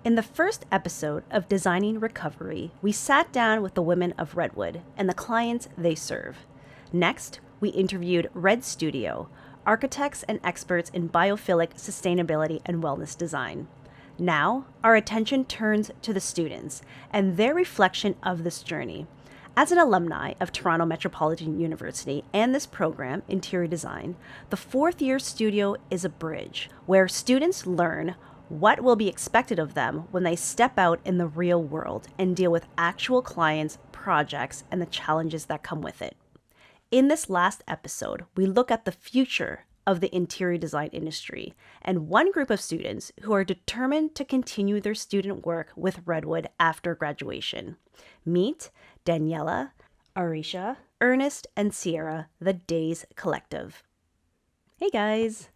In the first episode of Designing Recovery, we sat down with the women of Redwood and the clients they serve. Next, we interviewed Red Studio, architects and experts in biophilic sustainability and wellness design. Now, our attention turns to the students and their reflection of this journey. As an alumni of Toronto Metropolitan University and this program, Interior Design, the fourth-year studio is a bridge where students learn what will be expected of them when they step out in the real world and deal with actual clients, projects, and the challenges that come with it. In this last episode, we look at the future of the interior design industry and one group of students who are determined to continue their student work with Redwood after graduation. Meet Daniela, Areesha, Ernest, and Sierra, the DAES Collective. Hey guys!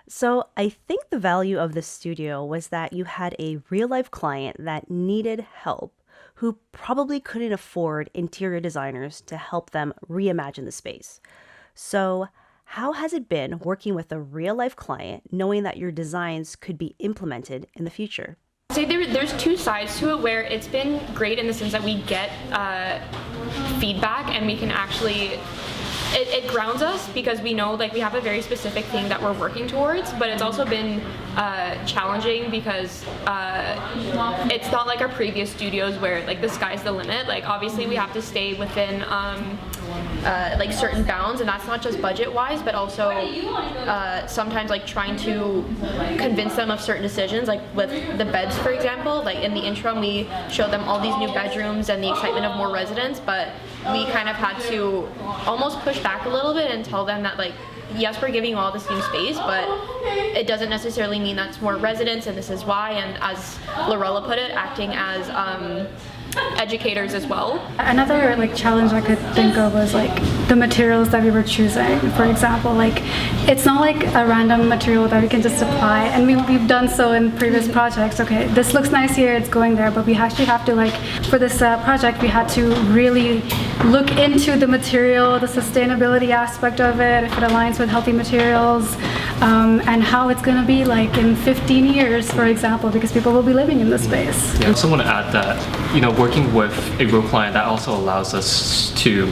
So I think the value of the studio was that you had a real-life client that needed help who probably couldn't afford interior designers to help them reimagine the space. So how has it been working with a real-life client knowing that your designs could be implemented in the future? I'd say there's two sides to it where it's been great in the sense that we get feedback and we can actually it grounds us because we know like we have a very specific thing that we're working towards, but it's also been challenging because it's not like our previous studios where like the sky's the limit. Like obviously we have to stay within like certain bounds, and that's not just budget wise but also sometimes like trying to convince them of certain decisions, like with the beds for example. Like in the interim we showed them all these new bedrooms and the excitement of more residents, but we kind of had to almost push back a little bit and tell them that like yes, we're giving you all this new space, but it doesn't necessarily mean that's more residents, and this is why. And as Lorella put it, acting as educators as well. Another like challenge I could think of was like the materials that we were choosing. For example, like it's not like a random material that we can just apply, and we've done so in previous projects. Okay, this looks nice here, it's going there, but we actually have to like for this project we had to really look into the material, the sustainability aspect of it, if it aligns with healthy materials, and how it's going to be like in 15 years, for example, because people will be living in the space. Yeah, I also want to add that, working with a real client, that also allows us to,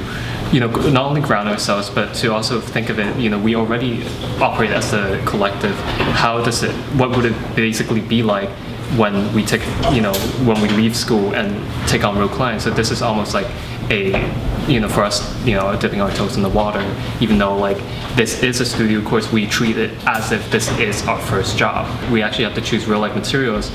not only ground ourselves, but to also think of it, we already operate as a collective. What would it basically be like when we take, when we leave school and take on real clients? So this is almost like for us, dipping our toes in the water, even though like this is a studio course, we treat it as if this is our first job. We actually have to choose real life materials,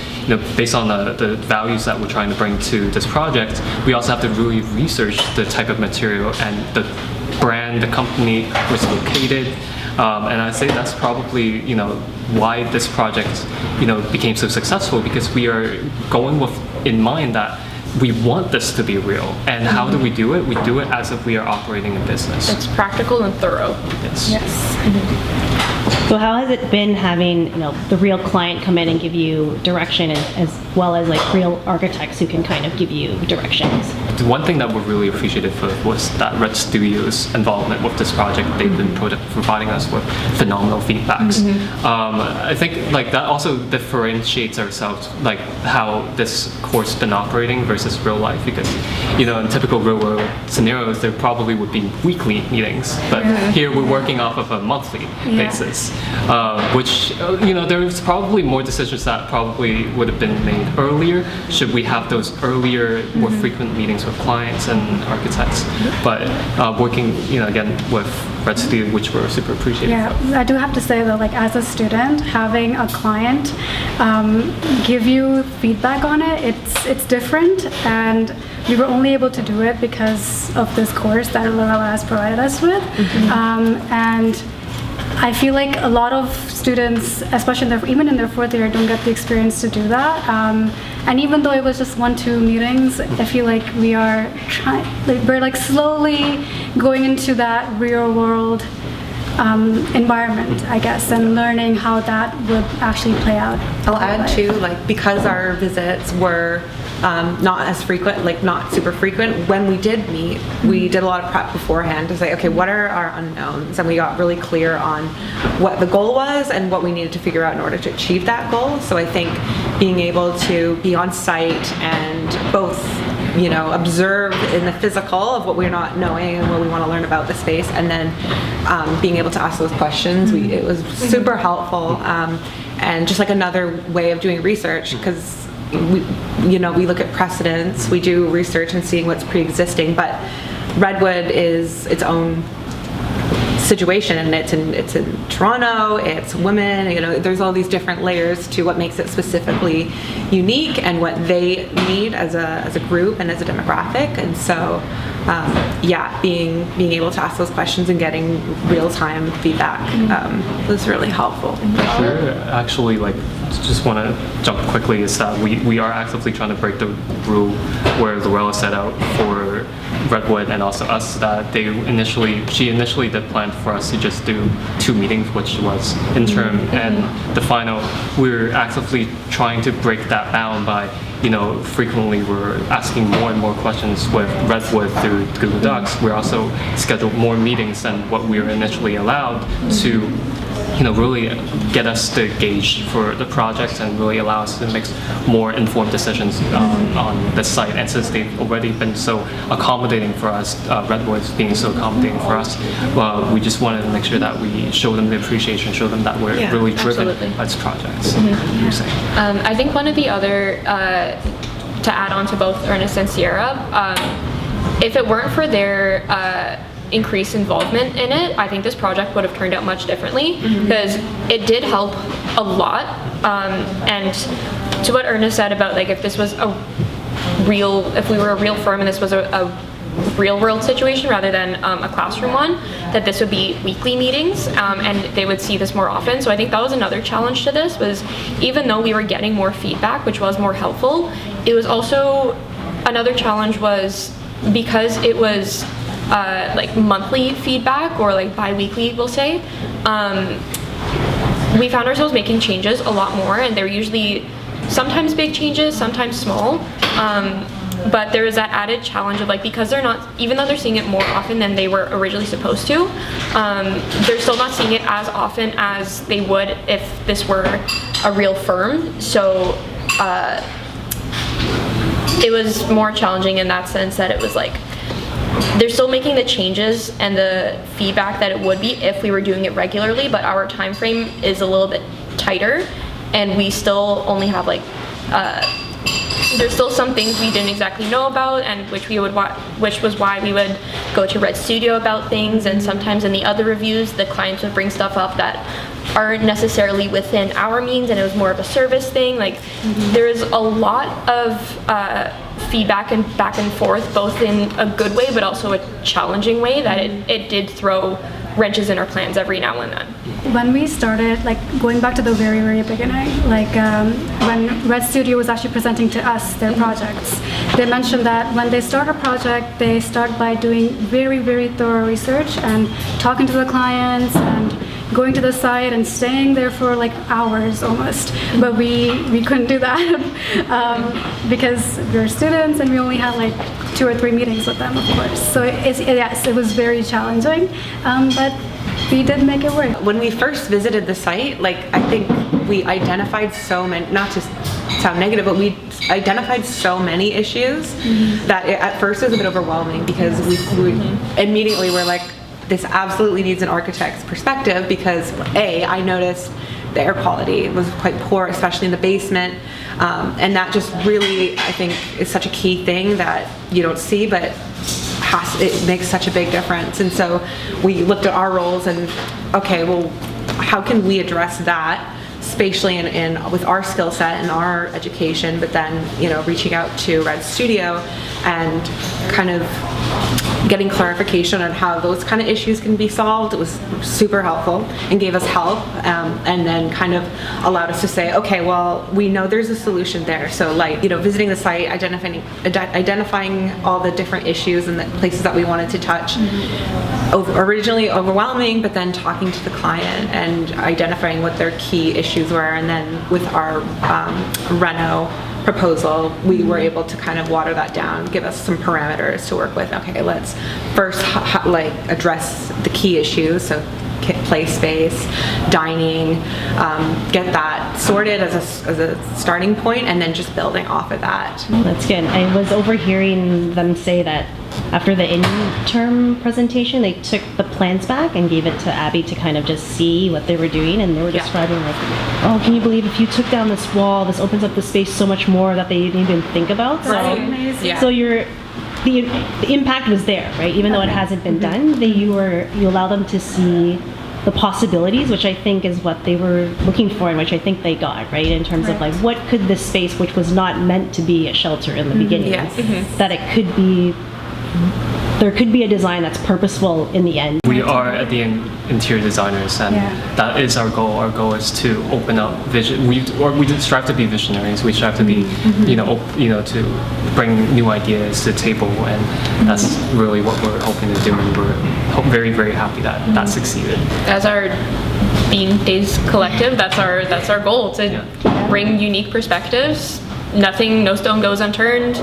based on the values that we're trying to bring to this project. We also have to really research the type of material and the brand, the company, where it's located. And I say that's probably, why this project, became so successful, because we are going with in mind that we want this to be real. And how do we do it? We do it as if we are operating a business. It's practical and thorough. Yes. So how has it been having, the real client come in and give you direction as well as like real architects who can kind of give you directions? The one thing that we're really appreciative of was that Red Studio's involvement with this project. They've been providing us with phenomenal feedbacks. I think like that also differentiates ourselves, like how this course been operating versus real life, because in typical real world scenarios there probably would be weekly meetings, but here we're working off of a monthly basis, which there's probably more decisions that probably would have been made earlier should we have those earlier, more frequent meetings with clients and architects. But working again with Red Studio, which we're super appreciative of. I do have to say that like as a student, having a client give you feedback on it, it's different, and we were only able to do it because of this course that Lorella has provided us with. And I feel like a lot of students, especially even in their fourth year, don't get the experience to do that. And even though it was just 1-2 meetings, I feel like we're slowly going into that real world environment, I guess, and learning how that would actually play out. I'll add too, like, because our visits were not as frequent, like not super frequent, when we did meet, we did a lot of prep beforehand to say, okay, what are our unknowns? And we got really clear on what the goal was and what we needed to figure out in order to achieve that goal. So I think being able to be on site and both, you know, observe in the physical of what we're not knowing and what we want to learn about the space, and then being able to ask those questions, it was super helpful, and just like another way of doing research, because we look at precedents, we do research and seeing what's pre-existing, but Redwood is its own situation, and it's in Toronto, it's women, you know, there's all these different layers to what makes it specifically unique and what they need as a group and as a demographic. And so being able to ask those questions and getting real-time feedback was really helpful. We're actually, like, just want to jump quickly, is that we are actively trying to break the rule where Lorella set out for Redwood and also us, that she initially did plan for us to just do 2 meetings, which was interim and the final. We're actively trying to break that bound by, you know, frequently we're asking more and more questions with Redwood through Google Docs. We're also scheduled more meetings than what we were initially allowed to, you know, really get us to gauge for the project and really allow us to make more informed decisions on the site. And since they've already been so accommodating for us, Redwood's being so accommodating for us, we just wanted to make sure that we show them the appreciation, show them that we're really driven by this project. I think one of the other, to add on to both Ernest and Sierra, if it weren't for their increased involvement in it, I think this project would have turned out much differently, because it did help a lot. And to what Ernest said about, like, if this was if we were a real firm and this was a real world situation rather than a classroom one, that this would be weekly meetings, and they would see this more often. So I think that was another challenge to this, was even though we were getting more feedback, which was more helpful, it was also another challenge was because it was like monthly feedback or like bi-weekly, we'll say, we found ourselves making changes a lot more, and they're usually sometimes big changes, sometimes small, but there is that added challenge of, like, because they're not, even though they're seeing it more often than they were originally supposed to, they're still not seeing it as often as they would if this were a real firm. So it was more challenging in that sense, that it was like they're still making the changes and the feedback that it would be if we were doing it regularly, but our time frame is a little bit tighter, and we still only have, like, there's still some things we didn't exactly know about, and which was why we would go to Red Studio about things, and sometimes in the other reviews the clients would bring stuff up that aren't necessarily within our means, and it was more of a service thing. Like, there is a lot of feedback and back and forth, both in a good way but also a challenging way, that it did throw wrenches in our plans every now and then. When we started, like, going back to the very, very beginning, like when Red Studio was actually presenting to us their projects, they mentioned that when they start a project, they start by doing very, very thorough research and talking to the clients and going to the site and staying there for like hours almost. But we couldn't do that because we were students and we only had like 2 or 3 meetings with them, of course. So it was very challenging, but we did make it work. When we first visited the site, like, I think we identified so many, not to sound negative, but we identified so many issues that at first it was a bit overwhelming, because we immediately were like, this absolutely needs an architect's perspective, because I noticed the air quality was quite poor, especially in the basement, and that just really, I think, is such a key thing that you don't see, but it makes such a big difference. And so we looked at our roles and, okay, well, how can we address that spatially and with our skill set and our education, but then, you know, reaching out to Red Studio and kind of getting clarification on how those kind of issues can be solved. It was super helpful and gave us help, and then kind of allowed us to say, okay, well, we know there's a solution there. So like, visiting the site, identifying all the different issues and the places that we wanted to touch. Originally overwhelming, but then talking to the client and identifying what their key issues were, and then with our reno proposal, we were able to kind of water that down, give us some parameters to work with. Okay, let's first address the key issues, so play space, dining, get that sorted as a starting point, and then just building off of that. That's good. I was overhearing them say that after the interim presentation, they took the plans back and gave it to Abby to kind of just see what they were doing, and they were describing like, oh, can you believe if you took down this wall, this opens up the space so much more that they didn't even think about. So, so the impact was there, right? Even though it hasn't been done, you allow them to see the possibilities, which I think is what they were looking for, and which I think they got, right? In terms of like, what could this space, which was not meant to be a shelter in the beginning, that it could be, there could be a design that's purposeful in the end. We are at the end interior designers, and that is our goal. Our goal is to open up vision. We strive to be visionaries. We strive to be, to bring new ideas to the table, and that's really what we're hoping to do. And we're very, very happy that that succeeded. As our DAES Collective, that's our goal, to bring unique perspectives. No stone goes unturned.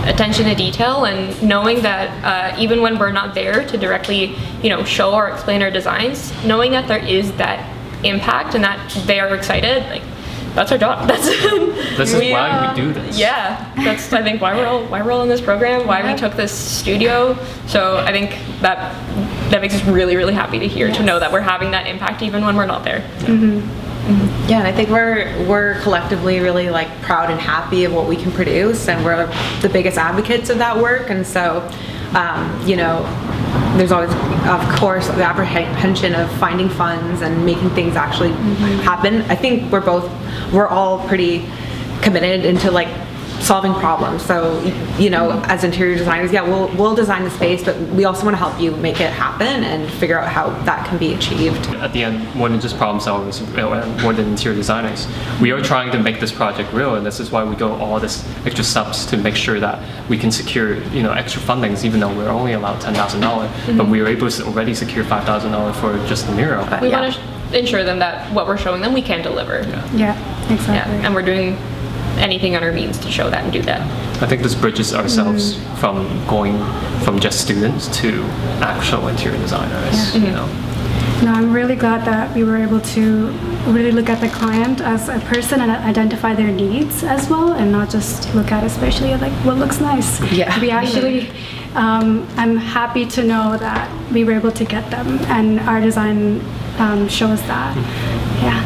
Attention to detail, and knowing that even when we're not there to directly, show or explain our designs, knowing that there is that impact and that they are excited, like, that's our job. This is why we do this. Yeah, that's I think why we're all in this program, why we took this studio. So I think that makes us really, really happy to hear, to know that we're having that impact even when we're not there. Yeah, and I think we're collectively really like proud and happy of what we can produce, and we're the biggest advocates of that work. And so, there's always, of course, the apprehension of finding funds and making things actually happen. I think we're all pretty committed into like solving problems. So, as interior designers, we'll design the space, but we also want to help you make it happen and figure out how that can be achieved. At the end, more than just problem solvers, more than interior designers, we are trying to make this project real, and this is why we go all this extra steps to make sure that we can secure, extra fundings, even though we're only allowed $10,000, but we were able to already secure $5,000 for just the mural. We want to ensure them that what we're showing them, we can deliver. Yeah, exactly. Yeah, and we're doing anything on our means to show that and do that. I think this bridges ourselves from going from just students to actual interior designers. No, I'm really glad that we were able to really look at the client as a person and identify their needs as well, and not just look at especially like what looks nice. Yeah. We actually, I'm happy to know that we were able to get them, and our design shows that. Yeah.